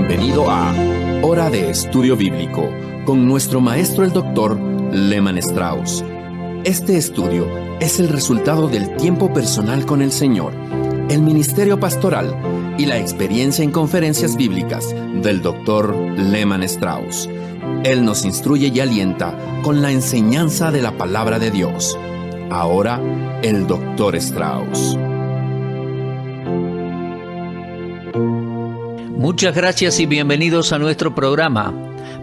Bienvenido a Hora de Estudio Bíblico con nuestro maestro el Dr. Lehman Strauss. Este estudio es el resultado del tiempo personal con el Señor, el ministerio pastoral y la experiencia en conferencias bíblicas del Dr. Lehman Strauss. Él nos instruye y alienta con la enseñanza de la palabra de Dios. Ahora, el Dr. Strauss. Muchas gracias y bienvenidos a nuestro programa.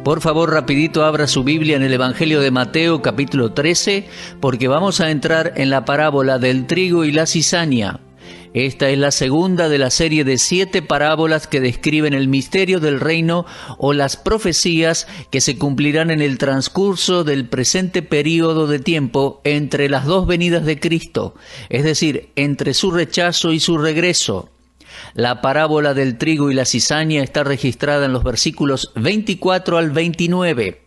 Por favor, rapidito abra su Biblia en el Evangelio de Mateo, capítulo 13, porque vamos a entrar en la parábola del trigo y la cizaña. Esta es la segunda de la serie de 7 parábolas que describen el misterio del reino o las profecías que se cumplirán en el transcurso del presente período de tiempo entre las dos venidas de Cristo, es decir, entre su rechazo y su regreso. La parábola del trigo y la cizaña está registrada en los versículos 24 al 29.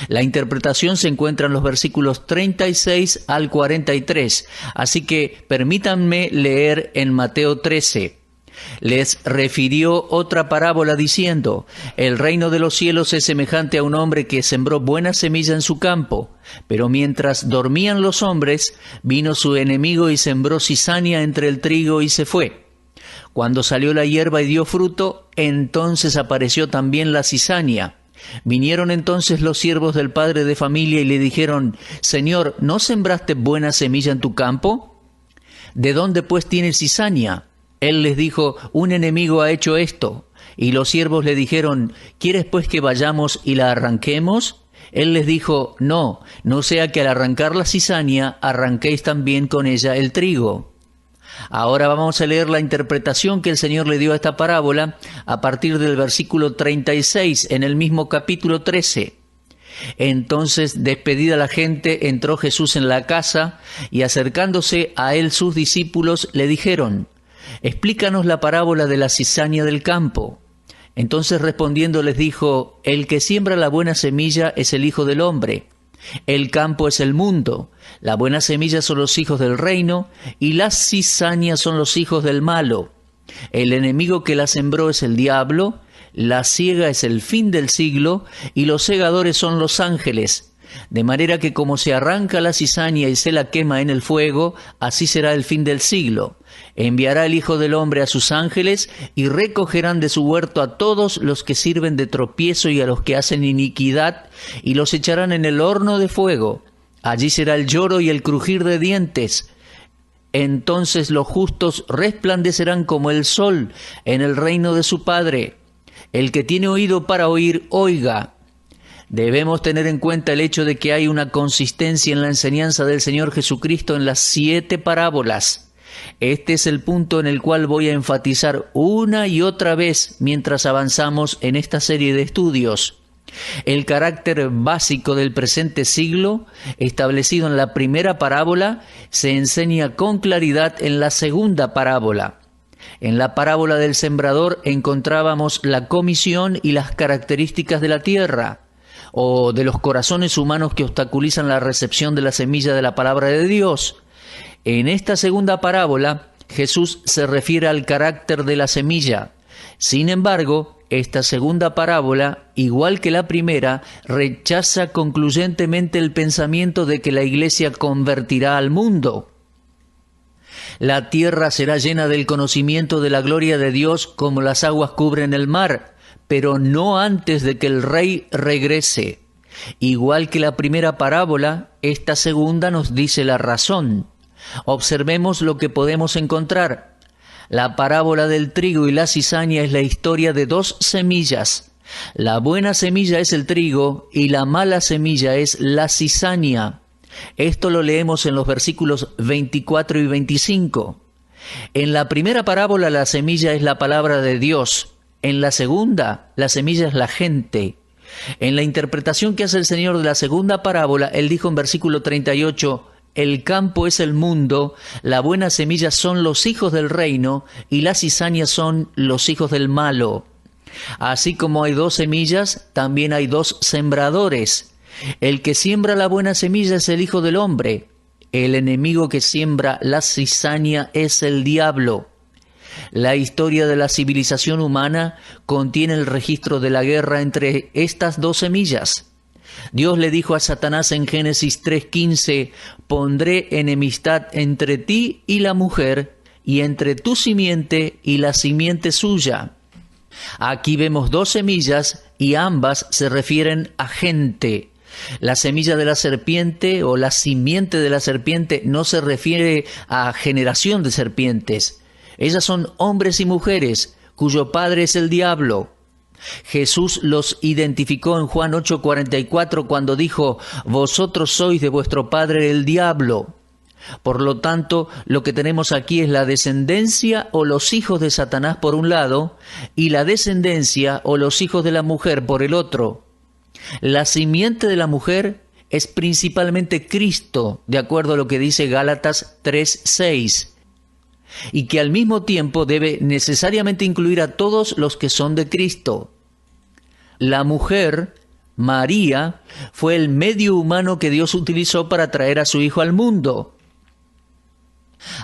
La interpretación se encuentra en los versículos 36 al 43, así que permítanme leer en Mateo 13. Les refirió otra parábola diciendo: el reino de los cielos es semejante a un hombre que sembró buena semilla en su campo, pero mientras dormían los hombres, vino su enemigo y sembró cizaña entre el trigo y se fue. Cuando salió la hierba y dio fruto, entonces apareció también la cizaña. Vinieron entonces los siervos del padre de familia y le dijeron: Señor, ¿no sembraste buena semilla en tu campo? ¿De dónde pues tienes cizaña? Él les dijo: un enemigo ha hecho esto. Y los siervos le dijeron: ¿quieres pues que vayamos y la arranquemos? Él les dijo: no sea que al arrancar la cizaña arranquéis también con ella el trigo. Ahora vamos a leer la interpretación que el Señor le dio a esta parábola a partir del versículo 36 en el mismo capítulo 13. Entonces, despedida la gente, entró Jesús en la casa y acercándose a él sus discípulos le dijeron: explícanos la parábola de la cizaña del campo. Entonces respondiendo les dijo: el que siembra la buena semilla es el Hijo del Hombre. El campo es el mundo, la buena semilla son los hijos del reino, y las cizañas son los hijos del malo. El enemigo que la sembró es el diablo, la siega es el fin del siglo, y los segadores son los ángeles. De manera que como se arranca la cizaña y se la quema en el fuego, así será el fin del siglo. Enviará el Hijo del Hombre a sus ángeles, y recogerán de su huerto a todos los que sirven de tropiezo y a los que hacen iniquidad, y los echarán en el horno de fuego. Allí será el lloro y el crujir de dientes. Entonces los justos resplandecerán como el sol en el reino de su Padre. El que tiene oído para oír, oiga. Debemos tener en cuenta el hecho de que hay una consistencia en la enseñanza del Señor Jesucristo en las 7 parábolas. Este es el punto en el cual voy a enfatizar una y otra vez mientras avanzamos en esta serie de estudios. El carácter básico del presente siglo, establecido en la primera parábola, se enseña con claridad en la segunda parábola. En la parábola del sembrador encontrábamos la comisión y las características de la tierra, o de los corazones humanos que obstaculizan la recepción de la semilla de la palabra de Dios. En esta segunda parábola, Jesús se refiere al carácter de la semilla. Sin embargo, esta segunda parábola, igual que la primera, rechaza concluyentemente el pensamiento de que la iglesia convertirá al mundo. La tierra será llena del conocimiento de la gloria de Dios como las aguas cubren el mar, pero no antes de que el Rey regrese. Igual que la primera parábola, esta segunda nos dice la razón. Observemos lo que podemos encontrar. La parábola del trigo y la cizaña es la historia de 2 semillas. La buena semilla es el trigo y la mala semilla es la cizaña. Esto lo leemos en los versículos 24 y 25. En la primera parábola la semilla es la palabra de Dios. En la segunda, la semilla es la gente. En la interpretación que hace el Señor de la segunda parábola, Él dijo en versículo 38, el campo es el mundo, la buena semilla son los hijos del reino, y las cizañas son los hijos del malo. Así como hay 2 semillas, también hay 2 sembradores. El que siembra la buena semilla es el Hijo del Hombre. El enemigo que siembra la cizaña es el diablo. La historia de la civilización humana contiene el registro de la guerra entre estas dos semillas. Dios le dijo a Satanás en Génesis 3:15, «Pondré enemistad entre ti y la mujer, y entre tu simiente y la simiente suya». Aquí vemos dos semillas y ambas se refieren a gente. La semilla de la serpiente o la simiente de la serpiente no se refiere a generación de serpientes. Ellas son hombres y mujeres cuyo padre es el diablo. Jesús los identificó en Juan 8:44 cuando dijo, «Vosotros sois de vuestro padre el diablo». Por lo tanto, lo que tenemos aquí es la descendencia o los hijos de Satanás por un lado y la descendencia o los hijos de la mujer por el otro. La simiente de la mujer es principalmente Cristo, de acuerdo a lo que dice Gálatas 3:6, y que al mismo tiempo debe necesariamente incluir a todos los que son de Cristo. La mujer, María, fue el medio humano que Dios utilizó para traer a su Hijo al mundo.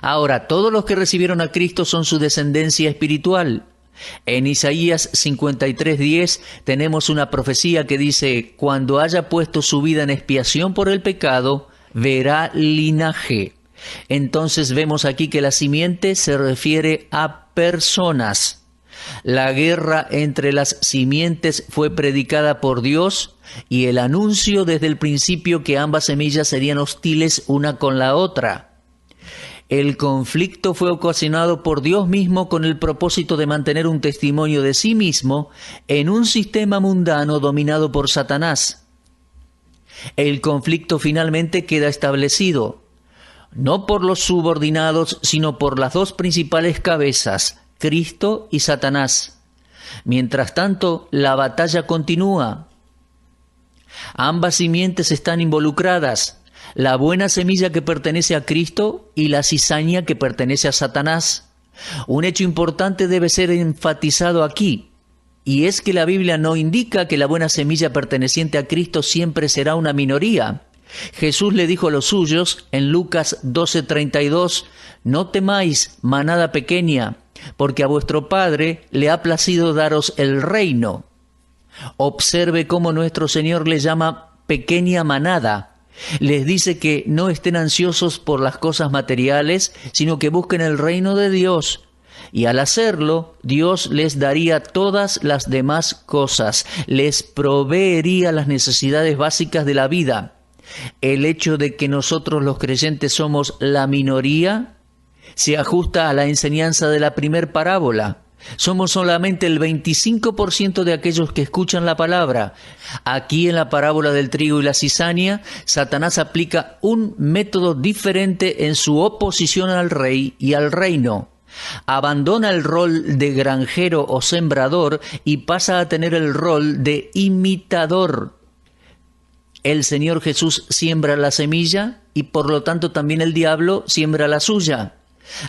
Ahora, todos los que recibieron a Cristo son su descendencia espiritual. En Isaías 53:10 tenemos una profecía que dice, «Cuando haya puesto su vida en expiación por el pecado, verá linaje». Entonces vemos aquí que la simiente se refiere a personas. La guerra entre las simientes fue predicada por Dios y el anuncio desde el principio que ambas semillas serían hostiles una con la otra. El conflicto fue ocasionado por Dios mismo con el propósito de mantener un testimonio de sí mismo en un sistema mundano dominado por Satanás. El conflicto finalmente queda establecido, no por los subordinados, sino por las dos principales cabezas, Cristo y Satanás. Mientras tanto, la batalla continúa. Ambas simientes están involucradas. La buena semilla que pertenece a Cristo y la cizaña que pertenece a Satanás. Un hecho importante debe ser enfatizado aquí, y es que la Biblia no indica que la buena semilla perteneciente a Cristo siempre será una minoría. Jesús le dijo a los suyos en Lucas 12:32, «No temáis, manada pequeña, porque a vuestro Padre le ha placido daros el reino». Observe cómo nuestro Señor le llama pequeña manada. Les dice que no estén ansiosos por las cosas materiales, sino que busquen el reino de Dios. Y al hacerlo, Dios les daría todas las demás cosas, les proveería las necesidades básicas de la vida. El hecho de que nosotros los creyentes somos la minoría se ajusta a la enseñanza de la primer parábola. Somos solamente el 25% de aquellos que escuchan la palabra. Aquí en la parábola del trigo y la cizaña, Satanás aplica un método diferente en su oposición al rey y al reino. Abandona el rol de granjero o sembrador y pasa a tener el rol de imitador. El Señor Jesús siembra la semilla y por lo tanto también el diablo siembra la suya.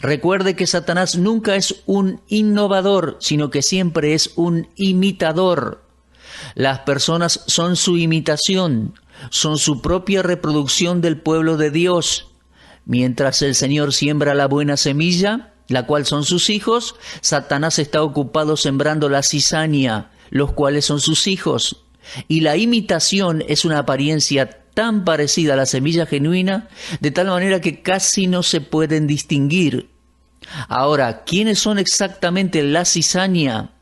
Recuerde que Satanás nunca es un innovador, sino que siempre es un imitador. Las personas son su imitación, son su propia reproducción del pueblo de Dios. Mientras el Señor siembra la buena semilla, la cual son sus hijos, Satanás está ocupado sembrando la cizaña, los cuales son sus hijos. Y la imitación es una apariencia tan parecida a la semilla genuina, de tal manera que casi no se pueden distinguir. Ahora, ¿quiénes son exactamente la cizaña?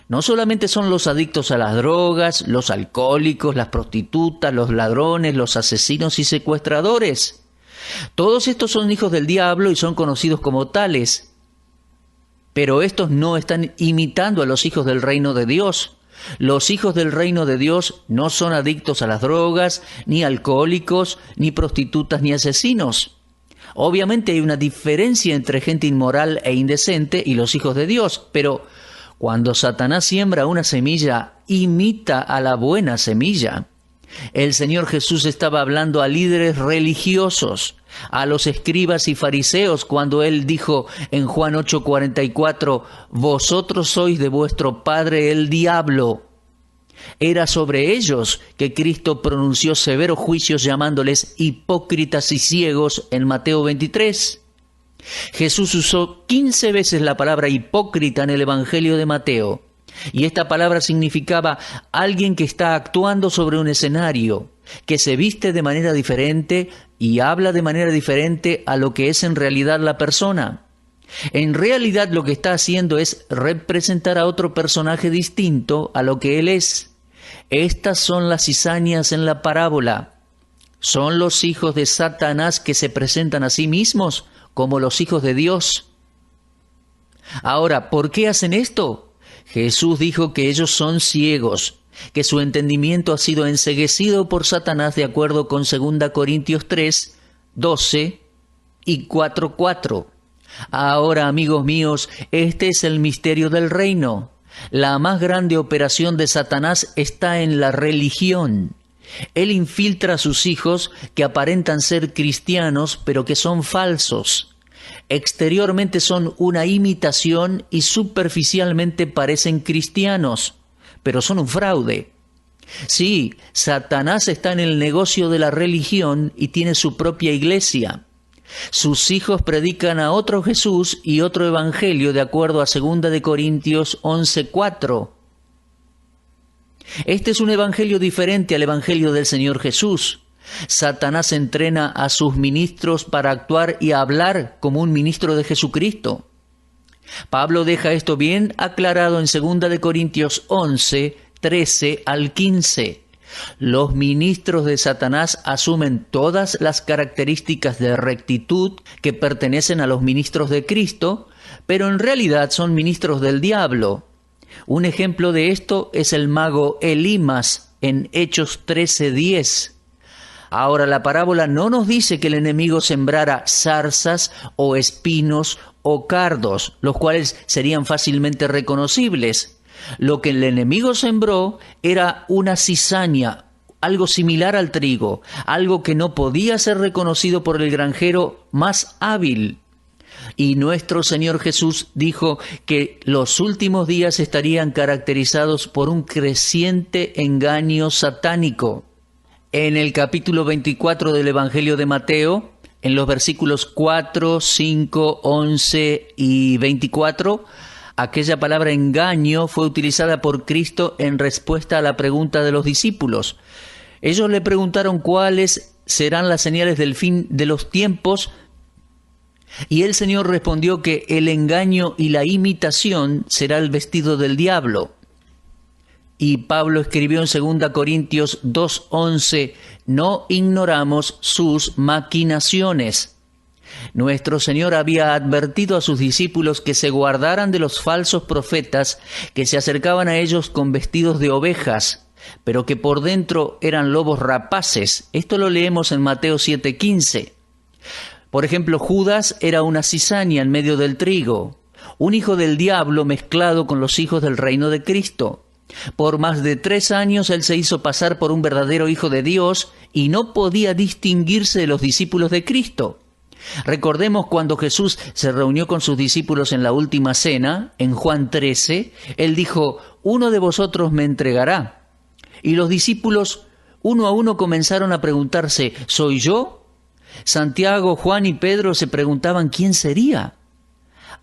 No solamente son los adictos a las drogas, los alcohólicos, las prostitutas, los ladrones, los asesinos y secuestradores. Todos estos son hijos del diablo y son conocidos como tales. Pero estos no están imitando a los hijos del reino de Dios. Los hijos del reino de Dios no son adictos a las drogas, ni alcohólicos, ni prostitutas, ni asesinos. Obviamente hay una diferencia entre gente inmoral e indecente y los hijos de Dios, pero cuando Satanás siembra una semilla, imita a la buena semilla. El Señor Jesús estaba hablando a líderes religiosos, a los escribas y fariseos, cuando Él dijo en Juan 8:44, «Vosotros sois de vuestro padre el diablo». Era sobre ellos que Cristo pronunció severos juicios llamándoles hipócritas y ciegos en Mateo 23. Jesús usó 15 veces la palabra hipócrita en el Evangelio de Mateo, y esta palabra significaba alguien que está actuando sobre un escenario, que se viste de manera diferente y habla de manera diferente a lo que es en realidad la persona. En realidad lo que está haciendo es representar a otro personaje distinto a lo que él es. Estas son las cizañas en la parábola. Son los hijos de Satanás que se presentan a sí mismos como los hijos de Dios. Ahora, ¿por qué hacen esto? Jesús dijo que ellos son ciegos, que su entendimiento ha sido enceguecido por Satanás de acuerdo con 2 Corintios 3, 12 y 4:4. Ahora, amigos míos, este es el misterio del reino. La más grande operación de Satanás está en la religión. Él infiltra a sus hijos que aparentan ser cristianos, pero que son falsos. Exteriormente son una imitación y superficialmente parecen cristianos, pero son un fraude. Sí, Satanás está en el negocio de la religión y tiene su propia iglesia. Sus hijos predican a otro Jesús y otro evangelio de acuerdo a 2 Corintios 11:4. Este es un evangelio diferente al evangelio del Señor Jesús. Satanás entrena a sus ministros para actuar y hablar como un ministro de Jesucristo. Pablo deja esto bien aclarado en 2 Corintios 11, 13 al 15. Los ministros de Satanás asumen todas las características de rectitud que pertenecen a los ministros de Cristo, pero en realidad son ministros del diablo. Un ejemplo de esto es el mago Elimas en Hechos 13:10. Ahora, la parábola no nos dice que el enemigo sembrara zarzas o espinos o cardos, los cuales serían fácilmente reconocibles. Lo que el enemigo sembró era una cizaña, algo similar al trigo, algo que no podía ser reconocido por el granjero más hábil. Y nuestro Señor Jesús dijo que los últimos días estarían caracterizados por un creciente engaño satánico. En el capítulo 24 del Evangelio de Mateo, en los versículos 4, 5, 11 y 24, aquella palabra engaño fue utilizada por Cristo en respuesta a la pregunta de los discípulos. Ellos le preguntaron cuáles serán las señales del fin de los tiempos, y el Señor respondió que el engaño y la imitación será el vestido del diablo. Y Pablo escribió en 2 Corintios 2:11, no ignoramos sus maquinaciones. Nuestro Señor había advertido a sus discípulos que se guardaran de los falsos profetas que se acercaban a ellos con vestidos de ovejas, pero que por dentro eran lobos rapaces. Esto lo leemos en Mateo 7:15. Por ejemplo, Judas era una cizaña en medio del trigo, un hijo del diablo mezclado con los hijos del reino de Cristo. Por más de 3 años él se hizo pasar por un verdadero hijo de Dios y no podía distinguirse de los discípulos de Cristo. Recordemos cuando Jesús se reunió con sus discípulos en la última cena, en Juan 13, él dijo, uno de vosotros me entregará. Y los discípulos, uno a uno, comenzaron a preguntarse, ¿soy yo? Santiago, Juan y Pedro se preguntaban quién sería.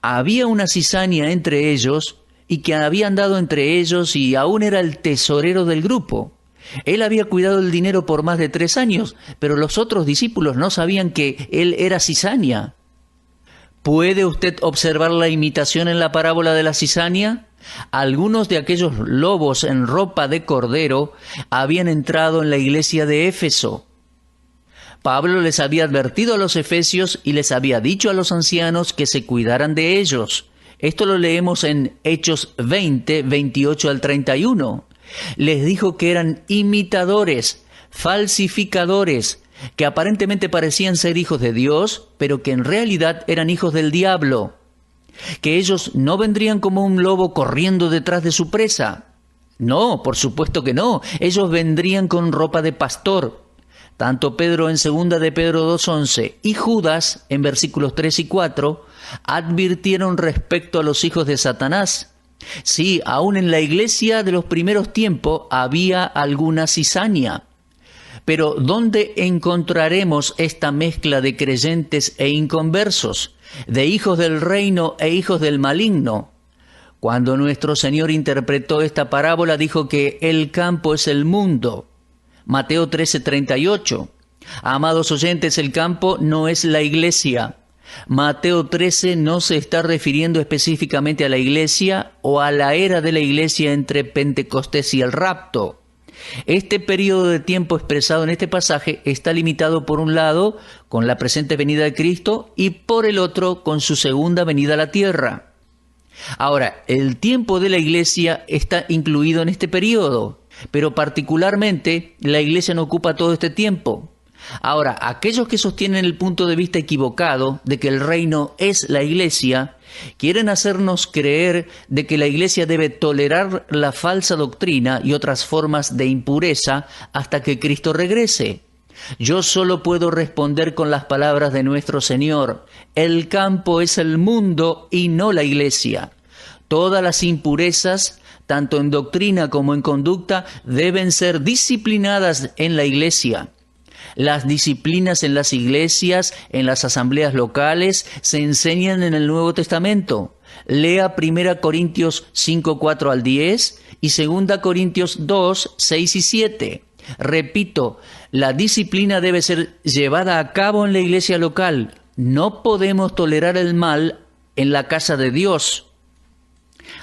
Había una cizaña entre ellos y que había andado entre ellos y aún era el tesorero del grupo. Él había cuidado el dinero por más de 3 años, pero los otros discípulos no sabían que él era cizaña. ¿Puede usted observar la imitación en la parábola de la cizaña? Algunos de aquellos lobos en ropa de cordero habían entrado en la iglesia de Éfeso. Pablo les había advertido a los efesios y les había dicho a los ancianos que se cuidaran de ellos. Esto lo leemos en Hechos 20, 28 al 31. Les dijo que eran imitadores, falsificadores, que aparentemente parecían ser hijos de Dios, pero que en realidad eran hijos del diablo. Que ellos no vendrían como un lobo corriendo detrás de su presa. No, por supuesto que no. Ellos vendrían con ropa de pastor. Tanto Pedro en 2 de Pedro 2:11 y Judas en versículos 3 y 4 advirtieron respecto a los hijos de Satanás. Sí, aún en la iglesia de los primeros tiempos había alguna cizaña. Pero ¿dónde encontraremos esta mezcla de creyentes e inconversos, de hijos del reino e hijos del maligno? Cuando nuestro Señor interpretó esta parábola, dijo que el campo es el mundo. Mateo 13:38. Amados oyentes, el campo no es la iglesia. Mateo 13 no se está refiriendo específicamente a la iglesia o a la era de la iglesia entre Pentecostés y el rapto. Este periodo de tiempo expresado en este pasaje está limitado por un lado con la presente venida de Cristo y por el otro con su segunda venida a la tierra. Ahora, el tiempo de la iglesia está incluido en este periodo, pero particularmente la iglesia no ocupa todo este tiempo. Ahora, aquellos que sostienen el punto de vista equivocado de que el reino es la iglesia, quieren hacernos creer de que la iglesia debe tolerar la falsa doctrina y otras formas de impureza hasta que Cristo regrese. Yo solo puedo responder con las palabras de nuestro Señor: el campo es el mundo y no la iglesia. Todas las impurezas, tanto en doctrina como en conducta, deben ser disciplinadas en la iglesia. Las disciplinas en las iglesias, en las asambleas locales, se enseñan en el Nuevo Testamento. Lea 1 Corintios 5, 4 al 10 y 2 Corintios 2, 6 y 7. Repito, la disciplina debe ser llevada a cabo en la iglesia local. No podemos tolerar el mal en la casa de Dios.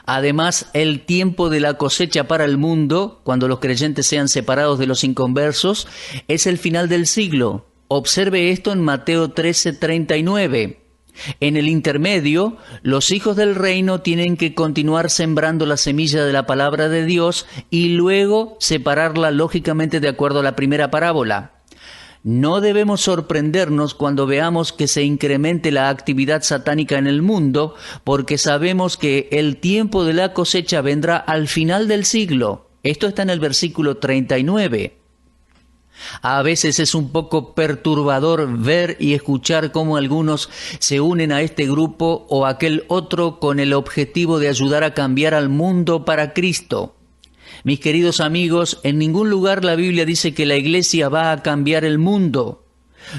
Además, el tiempo de la cosecha para el mundo, cuando los creyentes sean separados de los inconversos, es el final del siglo. Observe esto en Mateo 13:39. En el intermedio, los hijos del reino tienen que continuar sembrando la semilla de la palabra de Dios y luego separarla lógicamente de acuerdo a la primera parábola. No debemos sorprendernos cuando veamos que se incremente la actividad satánica en el mundo, porque sabemos que el tiempo de la cosecha vendrá al final del siglo. Esto está en el versículo 39. A veces es un poco perturbador ver y escuchar cómo algunos se unen a este grupo o aquel otro con el objetivo de ayudar a cambiar al mundo para Cristo. Mis queridos amigos, en ningún lugar la Biblia dice que la iglesia va a cambiar el mundo.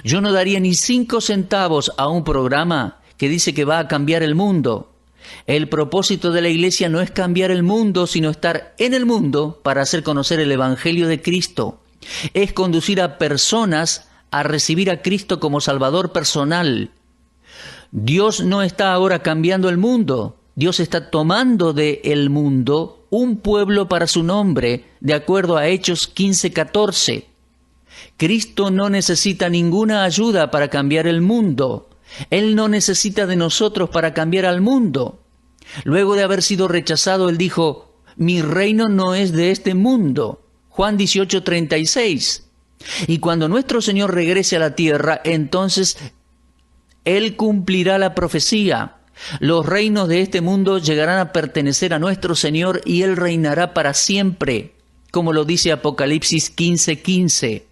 Yo no daría ni 5 centavos a un programa que dice que va a cambiar el mundo. El propósito de la iglesia no es cambiar el mundo, sino estar en el mundo para hacer conocer el Evangelio de Cristo. Es conducir a personas a recibir a Cristo como Salvador personal. Dios no está ahora cambiando el mundo. Dios está tomando del mundo un pueblo para su nombre, de acuerdo a Hechos 15:14. Cristo no necesita ninguna ayuda para cambiar el mundo. Él no necesita de nosotros para cambiar al mundo. Luego de haber sido rechazado, Él dijo: mi reino no es de este mundo. Juan 18:36. Y cuando nuestro Señor regrese a la tierra, entonces Él cumplirá la profecía. Los reinos de este mundo llegarán a pertenecer a nuestro Señor y Él reinará para siempre, como lo dice Apocalipsis 15:15.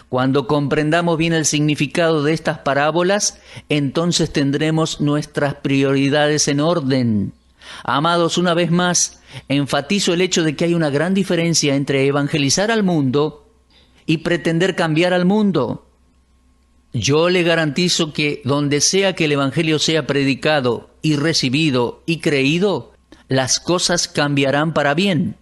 Cuando comprendamos bien el significado de estas parábolas, entonces tendremos nuestras prioridades en orden. Amados, una vez más, enfatizo el hecho de que hay una gran diferencia entre evangelizar al mundo y pretender cambiar al mundo. Yo le garantizo que donde sea que el Evangelio sea predicado y recibido y creído, las cosas cambiarán para bien.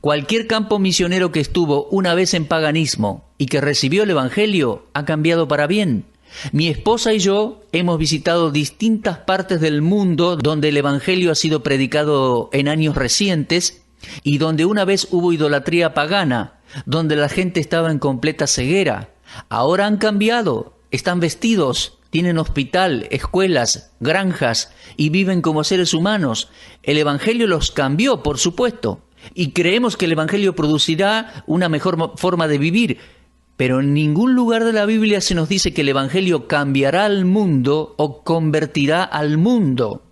Cualquier campo misionero que estuvo una vez en paganismo y que recibió el Evangelio ha cambiado para bien. Mi esposa y yo hemos visitado distintas partes del mundo donde el Evangelio ha sido predicado en años recientes y donde una vez hubo idolatría pagana, donde la gente estaba en completa ceguera. Ahora han cambiado, están vestidos, tienen hospital, escuelas, granjas y viven como seres humanos. El Evangelio los cambió, por supuesto, y creemos que el Evangelio producirá una mejor forma de vivir. Pero en ningún lugar de la Biblia se nos dice que el Evangelio cambiará al mundo o convertirá al mundo.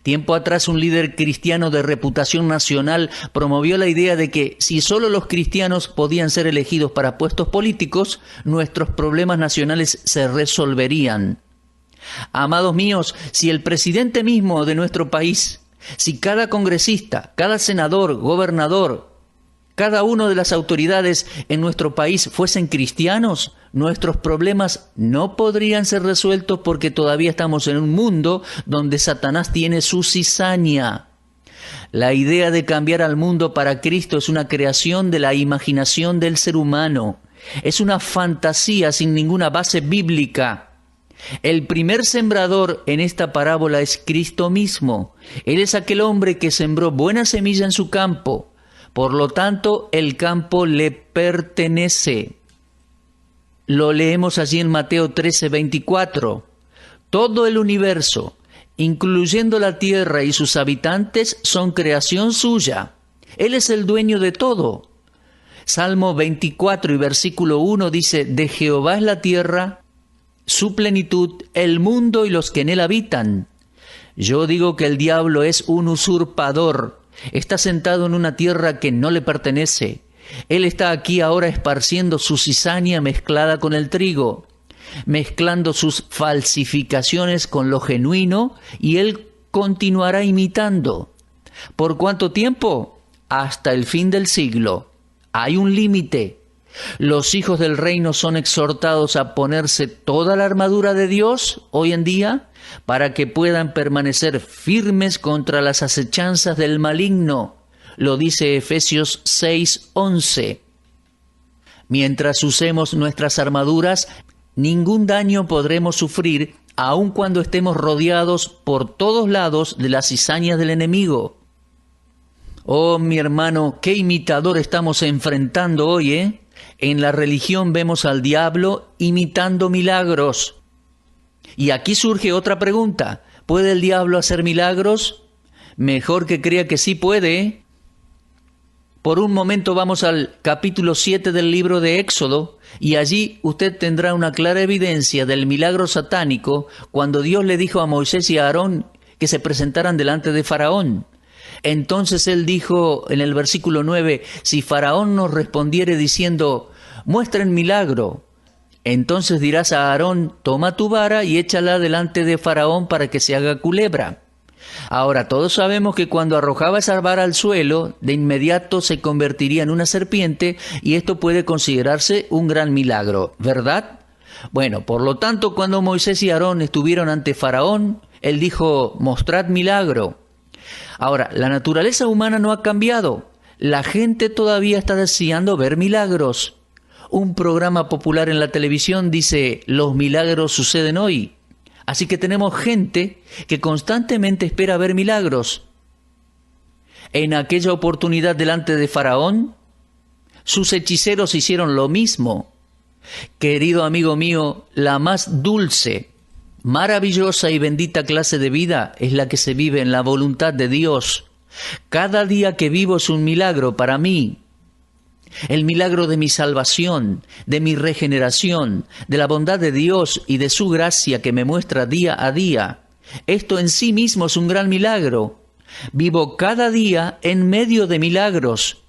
Tiempo atrás, un líder cristiano de reputación nacional promovió la idea de que si solo los cristianos podían ser elegidos para puestos políticos, nuestros problemas nacionales se resolverían. Amados míos, si el presidente mismo de nuestro país, si cada congresista, cada senador, gobernador, cada una de las autoridades en nuestro país fuesen cristianos, nuestros problemas no podrían ser resueltos porque todavía estamos en un mundo donde Satanás tiene su cizaña. La idea de cambiar al mundo para Cristo es una creación de la imaginación del ser humano. Es una fantasía sin ninguna base bíblica. El primer sembrador en esta parábola es Cristo mismo. Él es aquel hombre que sembró buena semilla en su campo. Por lo tanto, el campo le pertenece. Lo leemos allí en Mateo 13:24. Todo el universo, incluyendo la tierra y sus habitantes, son creación suya. Él es el dueño de todo. Salmo 24 y versículo 1 dice: de Jehová es la tierra, su plenitud, el mundo y los que en él habitan. Yo digo que el diablo es un usurpador. Está sentado en una tierra que no le pertenece. Él está aquí ahora esparciendo su cizaña mezclada con el trigo, mezclando sus falsificaciones con lo genuino, y él continuará imitando. ¿Por cuánto tiempo? Hasta el fin del siglo. Hay un límite. Los hijos del reino son exhortados a ponerse toda la armadura de Dios hoy en día para que puedan permanecer firmes contra las acechanzas del maligno. Lo dice Efesios 6:11. Mientras usemos nuestras armaduras, ningún daño podremos sufrir, aun cuando estemos rodeados por todos lados de las cizañas del enemigo. Oh, mi hermano, qué imitador estamos enfrentando hoy, ¿eh? En la religión vemos al diablo imitando milagros. Y aquí surge otra pregunta. ¿Puede el diablo hacer milagros? Mejor que crea que sí puede, ¿eh? Por un momento vamos al capítulo 7 del libro de Éxodo, y allí usted tendrá una clara evidencia del milagro satánico cuando Dios le dijo a Moisés y a Aarón que se presentaran delante de Faraón. Entonces él dijo en el versículo 9, si Faraón nos respondiere diciendo, muestren milagro, entonces dirás a Aarón, toma tu vara y échala delante de Faraón para que se haga culebra. Ahora, todos sabemos que cuando arrojaba esa vara al suelo, de inmediato se convertiría en una serpiente, y esto puede considerarse un gran milagro, ¿verdad? Bueno, por lo tanto, cuando Moisés y Aarón estuvieron ante Faraón, él dijo, mostrad milagro. Ahora, la naturaleza humana no ha cambiado. La gente todavía está deseando ver milagros. Un programa popular en la televisión dice, los milagros suceden hoy. Así que tenemos gente que constantemente espera ver milagros. En aquella oportunidad delante de Faraón, sus hechiceros hicieron lo mismo. Querido amigo mío, la más dulce, maravillosa y bendita clase de vida es la que se vive en la voluntad de Dios. Cada día que vivo es un milagro para mí. El milagro de mi salvación, de mi regeneración, de la bondad de Dios y de su gracia que me muestra día a día. Esto en sí mismo es un gran milagro. Vivo cada día en medio de milagros.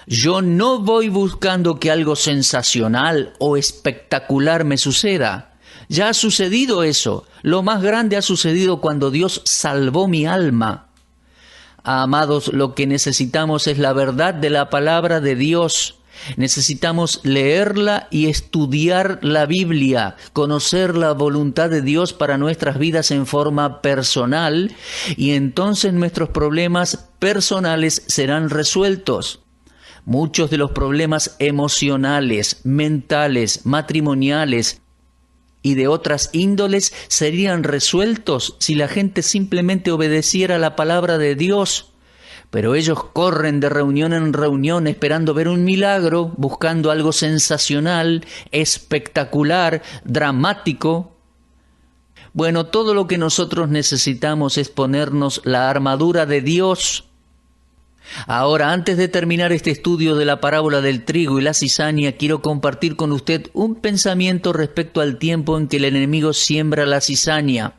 Yo no voy buscando que algo sensacional o espectacular me suceda. Ya ha sucedido eso. Lo más grande ha sucedido cuando Dios salvó mi alma. Amados, lo que necesitamos es la verdad de la palabra de Dios. Necesitamos leerla y estudiar la Biblia, conocer la voluntad de Dios para nuestras vidas en forma personal, y entonces nuestros problemas personales serán resueltos. Muchos de los problemas emocionales, mentales, matrimoniales y de otras índoles serían resueltos si la gente simplemente obedeciera la palabra de Dios. Pero ellos corren de reunión en reunión esperando ver un milagro, buscando algo sensacional, espectacular, dramático. Bueno, todo lo que nosotros necesitamos es ponernos la armadura de Dios. Ahora, antes de terminar este estudio de la parábola del trigo y la cizaña, quiero compartir con usted un pensamiento respecto al tiempo en que el enemigo siembra la cizaña.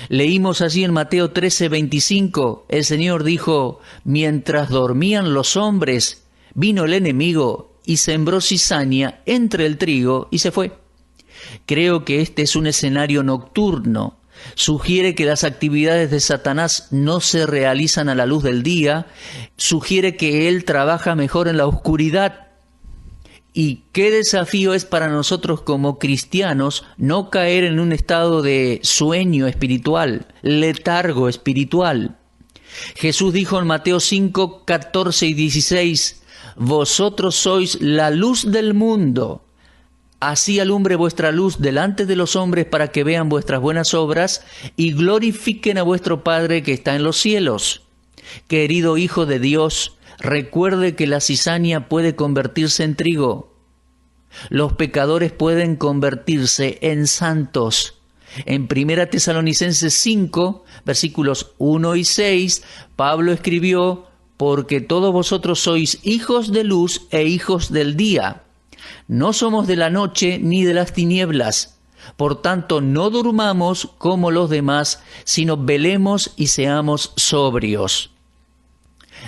Leímos allí en Mateo 13:25, el Señor dijo, mientras dormían los hombres, vino el enemigo y sembró cizaña entre el trigo y se fue. Creo que este es un escenario nocturno. sugiere que las actividades de Satanás no se realizan a la luz del día, sugiere que él trabaja mejor en la oscuridad. Y qué desafío es para nosotros como cristianos no caer en un estado de sueño espiritual, letargo espiritual. Jesús dijo en Mateo 5, 14 y 16, «Vosotros sois la luz del mundo. Así alumbre vuestra luz delante de los hombres para que vean vuestras buenas obras y glorifiquen a vuestro Padre que está en los cielos». Querido Hijo de Dios, recuerde que la cizaña puede convertirse en trigo. Los pecadores pueden convertirse en santos. En 1 Tesalonicenses 5, versículos 1 y 6, Pablo escribió, «Porque todos vosotros sois hijos de luz e hijos del día. No somos de la noche ni de las tinieblas. Por tanto, no durmamos como los demás, sino velemos y seamos sobrios».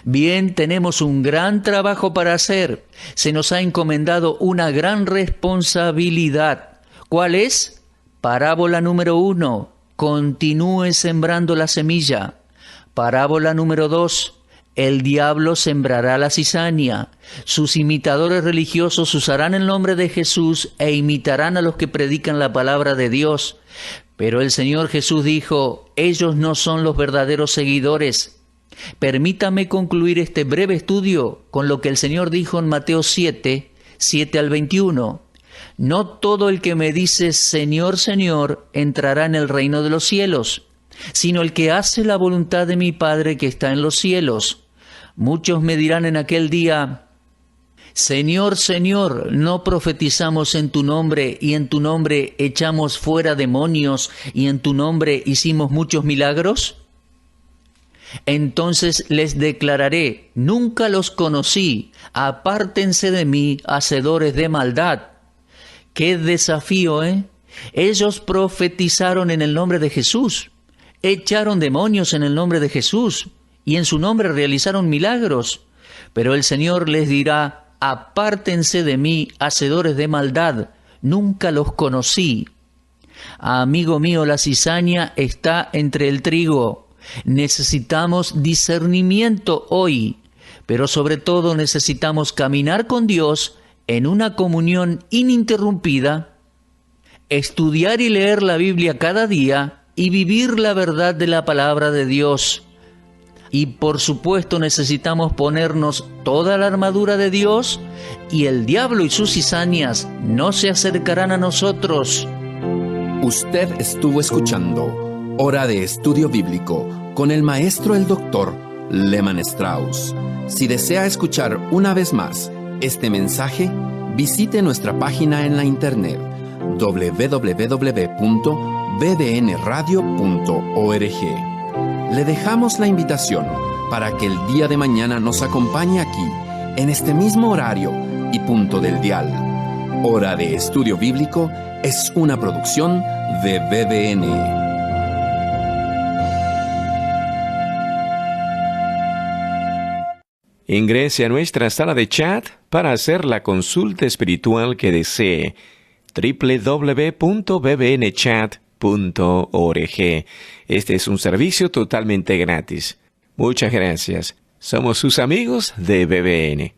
Bien, tenemos un gran trabajo para hacer. Se nos ha encomendado una gran responsabilidad. ¿Cuál es? Parábola número 1. Continúe sembrando la semilla. Parábola número 2. El diablo sembrará la cizaña. Sus imitadores religiosos usarán el nombre de Jesús e imitarán a los que predican la palabra de Dios. Pero el Señor Jesús dijo, ellos no son los verdaderos seguidores. Permítame concluir este breve estudio con lo que el Señor dijo en Mateo 7, 7 al 21. No todo el que me dice Señor, Señor, entrará en el reino de los cielos, sino el que hace la voluntad de mi Padre que está en los cielos. Muchos me dirán en aquel día, Señor, Señor, ¿no profetizamos en tu nombre y en tu nombre echamos fuera demonios y en tu nombre hicimos muchos milagros? Entonces les declararé, nunca los conocí, apártense de mí, hacedores de maldad. ¡Qué desafío, eh! Ellos profetizaron en el nombre de Jesús, echaron demonios en el nombre de Jesús y en su nombre realizaron milagros. Pero el Señor les dirá, apártense de mí, hacedores de maldad, nunca los conocí. Amigo mío, la cizaña está entre el trigo. Necesitamos discernimiento hoy, pero sobre todo necesitamos caminar con Dios en una comunión ininterrumpida, estudiar y leer la Biblia cada día y vivir la verdad de la palabra de Dios. Y por supuesto necesitamos ponernos toda la armadura de Dios y el diablo y sus cizañas no se acercarán a nosotros. Usted estuvo escuchando Hora de Estudio Bíblico con el maestro el doctor Lehman Strauss. Si desea escuchar una vez más este mensaje, visite nuestra página en la internet www.bbnradio.org. Le dejamos la invitación para que el día de mañana nos acompañe aquí, en este mismo horario y punto del dial. Hora de Estudio Bíblico es una producción de BBN. Ingrese a nuestra sala de chat para hacer la consulta espiritual que desee. www.bbnchat.org. Este es un servicio totalmente gratis. Muchas gracias. Somos sus amigos de BBN.